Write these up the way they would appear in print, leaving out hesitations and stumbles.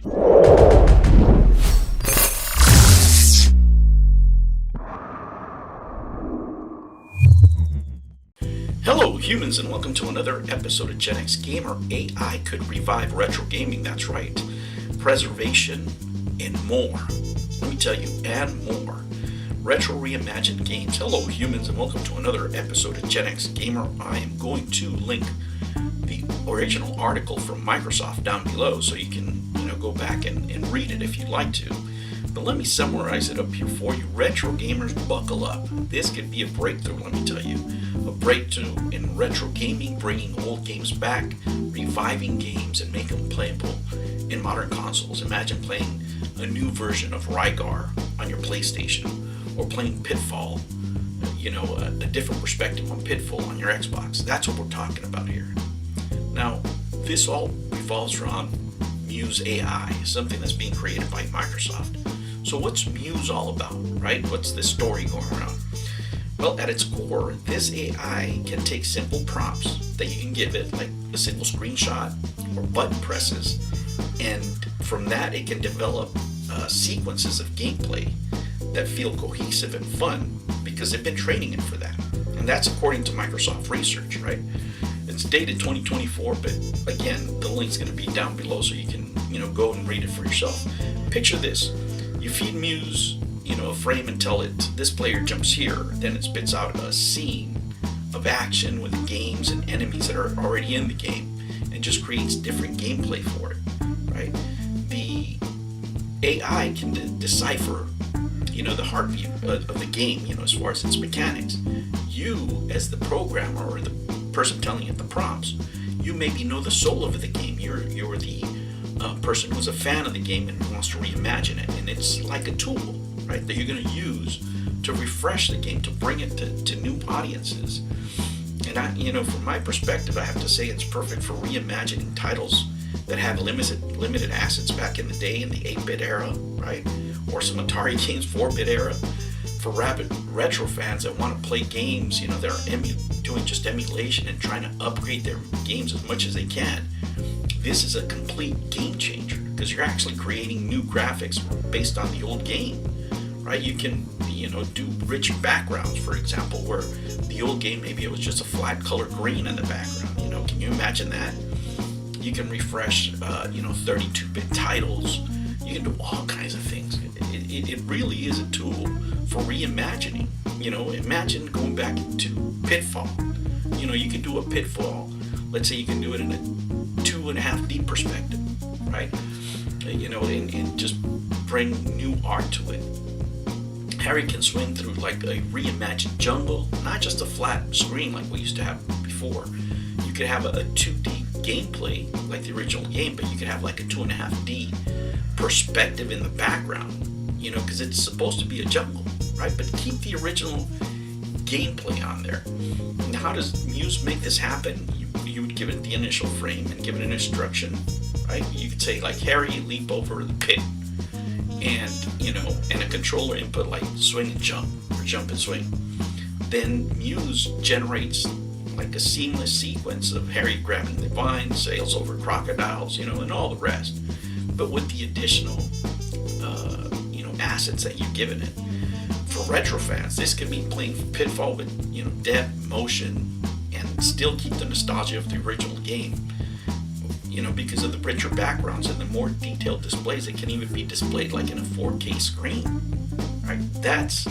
Hello humans, and welcome to another episode of Gen X Gamer. AI could revive retro gaming, that's right. Preservation and more. Let me tell you, and more. Retro reimagined games. Hello humans, and welcome to another episode of Gen X Gamer. I am going to link the original article from Microsoft down below so you can go back and read it if you'd like to. But let me summarize it up here for you. Retro gamers, buckle up. This could be a breakthrough, let me tell you. A breakthrough in retro gaming, bringing old games back, reviving games, and making them playable in modern consoles. Imagine playing a new version of Rygar on your PlayStation, or playing Pitfall, a different perspective on Pitfall on your Xbox. That's what we're talking about here. Now, this all revolves around Muse AI, something that's being created by Microsoft. So what's Muse all about, right? What's the story going around? Well, at its core, this AI can take simple prompts that you can give it, like a simple screenshot or button presses, and from that it can develop sequences of gameplay that feel cohesive and fun because they've been training it for that. And that's according to Microsoft research, right? It's dated 2024, but again, the link's going to be down below so you can, go and read it for yourself. Picture this. You feed Muse, a frame and tell it, this player jumps here. Then it spits out a scene of action with games and enemies that are already in the game and just creates different gameplay for it, right? The AI can decipher, the heartbeat of the game, as far as its mechanics. You, as the programmer or the person telling it the prompts, you maybe know the soul of the game. You're the person who's a fan of the game and wants to reimagine it, and it's like a tool, right, that you're going to use to refresh the game, to bring it to new audiences. And I, from my perspective, I have to say it's perfect for reimagining titles that have limited assets back in the day in the 8-bit era, right, or some Atari games 4-bit era. For rabid retro fans that want to play games, that are doing just emulation and trying to upgrade their games as much as they can, this is a complete game changer because you're actually creating new graphics based on the old game, right? You can, do rich backgrounds, for example, where the old game, maybe it was just a flat color green in the background. Can you imagine that? You can refresh, 32-bit titles. You can do all kinds of things. It really is a tool for reimagining. Imagine going back to Pitfall. You can do a Pitfall. Let's say you can do it in a 2.5D perspective, right? And just bring new art to it. Harry can swing through like a reimagined jungle, not just a flat screen like we used to have before. You could have a 2D gameplay like the original game, but you could have like a 2.5D perspective in the background, because it's supposed to be a jungle, right? But keep the original gameplay on there. Now, how does Muse make this happen? You would give it the initial frame and give it an instruction, right? You could say like, Harry, leap over the pit, and and a controller input like swing and jump, or jump and swing. Then Muse generates like a seamless sequence of Harry grabbing the vine, sails over crocodiles, and all the rest. But with the additional, assets that you've given it. For retro fans, this could be playing Pitfall with, depth, motion, and still keep the nostalgia of the original game. Because of the richer backgrounds and the more detailed displays, it can even be displayed like in a 4K screen, right? That's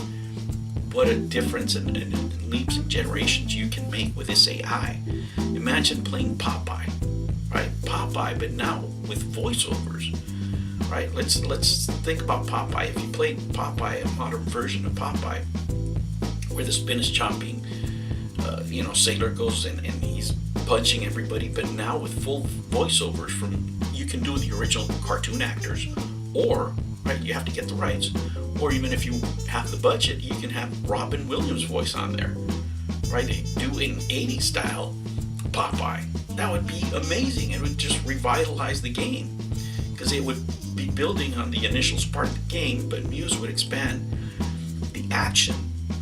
what a difference in leaps and generations you can make with this AI. Imagine playing Popeye, right? Popeye, but now with voiceovers, right? Let's think about Popeye. If you played Popeye, a modern version of Popeye, where the spinach chomping, sailor goes and he's punching everybody, but now with full voiceovers you can do the original cartoon actors, or, right, you have to get the rights, or even if you have the budget, you can have Robin Williams' voice on there, right? Do an 80s style Popeye. That would be amazing. It would just revitalize the game because it would be building on the initial spark of the game, but Muse would expand the action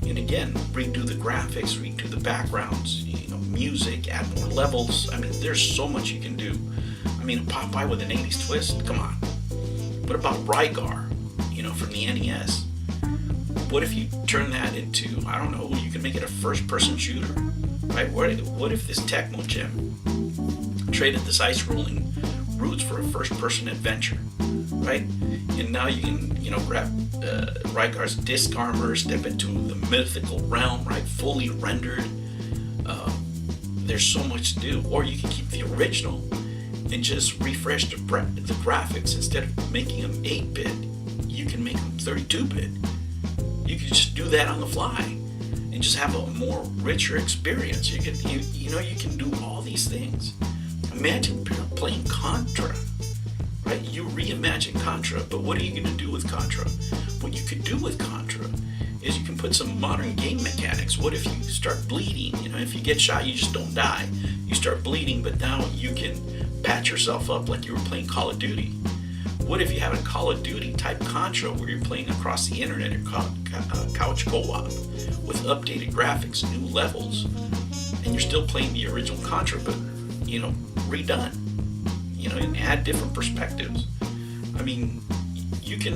and again redo the graphics, redo the backgrounds, music, add more levels. I mean, there's so much you can do. I mean, Popeye with an 80s twist, come on. What about Rygar, from the NES? What if you turn that into, I don't know, you can make it a first-person shooter, right? What if this Tecmo Gem traded this ice-rolling roots for a first-person adventure, right? And now you can, grab Rygar's disc armor, step into the mythical realm, right? Fully rendered. There's so much to do. Or you can keep the original and just refresh the graphics. Instead of making them 8-bit, you can make them 32-bit. You can just do that on the fly and just have a more richer experience. You can do all these things. Imagine playing Contra, right? You reimagine Contra, but what are you going to do with Contra? What you could do with Contra is you can put some modern game mechanics. What if you start bleeding? If you get shot, you just don't die. You start bleeding, but now you can patch yourself up like you were playing Call of Duty. What if you have a Call of Duty type Contra where you're playing across the internet or couch co-op with updated graphics, new levels, and you're still playing the original Contra, but redone, and add different perspectives. I mean, you can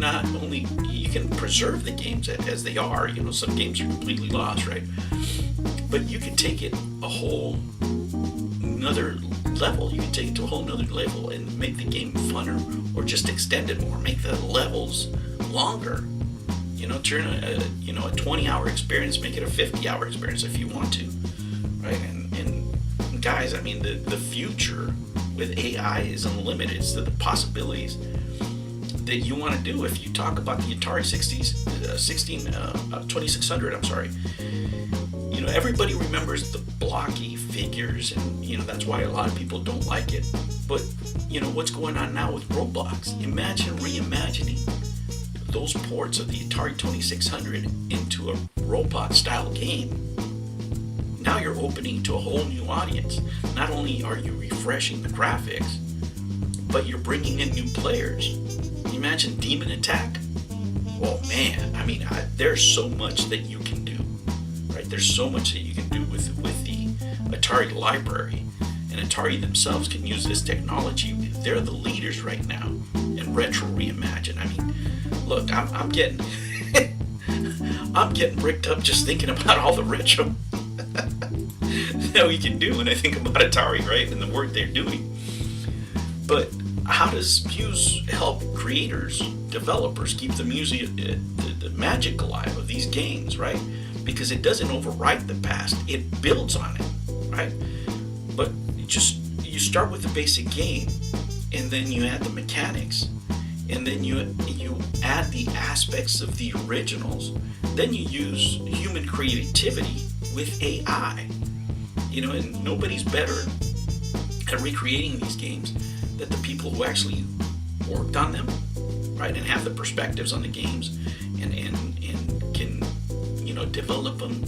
preserve the games as they are. Some games are completely lost, right? But you can take it a whole another level. You can take it to a whole nother level and make the game funner, or just extend it more, make the levels longer. Turn a 20-hour experience, make it a 50-hour experience if you want to, right? And guys, I mean, the future with AI is unlimited. So the possibilities that you want to do. If you talk about the Atari 2600, I'm sorry. Everybody remembers the blocky figures, and that's why a lot of people don't like it. But what's going on now with Roblox? Imagine reimagining those ports of the Atari 2600 into a Roblox-style game. Now you're opening to a whole new audience. Not only are you refreshing the graphics, but you're bringing in new players. Imagine Demon Attack. Oh man, I mean, there's so much that you can do, right? There's so much that you can do with the Atari library, and Atari themselves can use this technology. They're the leaders right now in retro reimagine. I mean, look, I'm getting I'm getting bricked up just thinking about all the retro that we can do when I think about Atari, right, and the work they're doing. But how does Muse help creators, developers keep the music, the magic alive of these games, right? Because it doesn't overwrite the past, it builds on it, right? But you start with the basic game, and then you add the mechanics, and then you add the aspects of the originals. Then you use human creativity with AI, and nobody's better at recreating these games than the people who actually worked on them, right, and have the perspectives on the games, and can develop them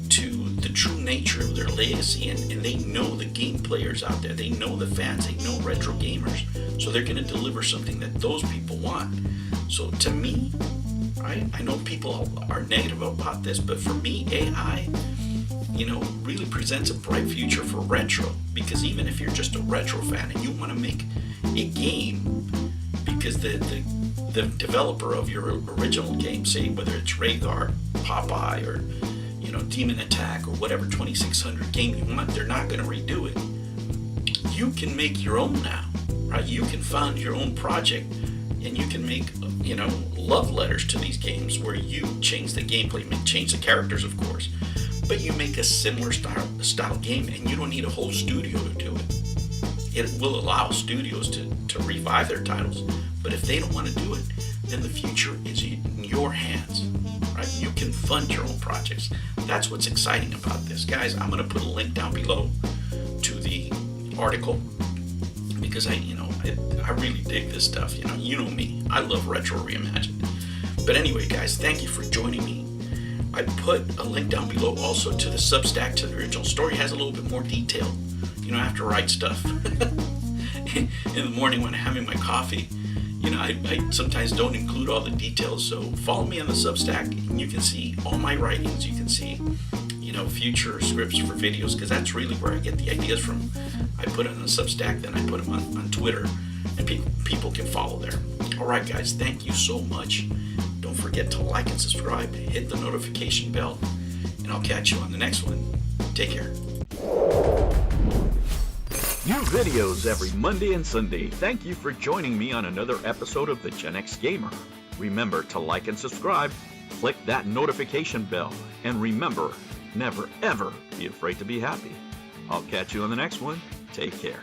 to the true nature of their legacy, and they know the game players out there, they know the fans, they know retro gamers, so they're going to deliver something that those people want. So to me, right, I know people are negative about this, but for me, AI really presents a bright future for retro, because even if you're just a retro fan and you want to make a game, because the developer of your original game, say whether it's Rhaegar, Popeye, or Demon Attack, or whatever 2600 game you want, they're not going to redo it. You can make your own now, right? You can found your own project, and you can make love letters to these games where you change the gameplay, change the characters, of course, but you make a similar style game, and you don't need a whole studio to do it. It will allow studios to revive their titles, but if they don't want to do it, then the future is in your hands, right? You can fund your own projects. That's what's exciting about this. Guys, I'm going to put a link down below to the article, because I really dig this stuff. You know me. I love retro reimagined. But anyway, guys, thank you for joining me. I put a link down below also to the Substack, to the original story. It has a little bit more detail. I have to write stuff in the morning when I'm having my coffee. I sometimes don't include all the details. So follow me on the Substack, and you can see all my writings. You can see, future scripts for videos, because that's really where I get the ideas from. I put it on the Substack, then I put them on Twitter, and people can follow there. All right, guys, thank you so much. Don't forget to like and subscribe, hit the notification bell, and I'll catch you on the next one. Take care. New videos every Monday and Sunday. Thank you for joining me on another episode of the Gen X Gamer. Remember to like and subscribe, click that notification bell, and remember, never ever be afraid to be happy. I'll catch you on the next one. Take care.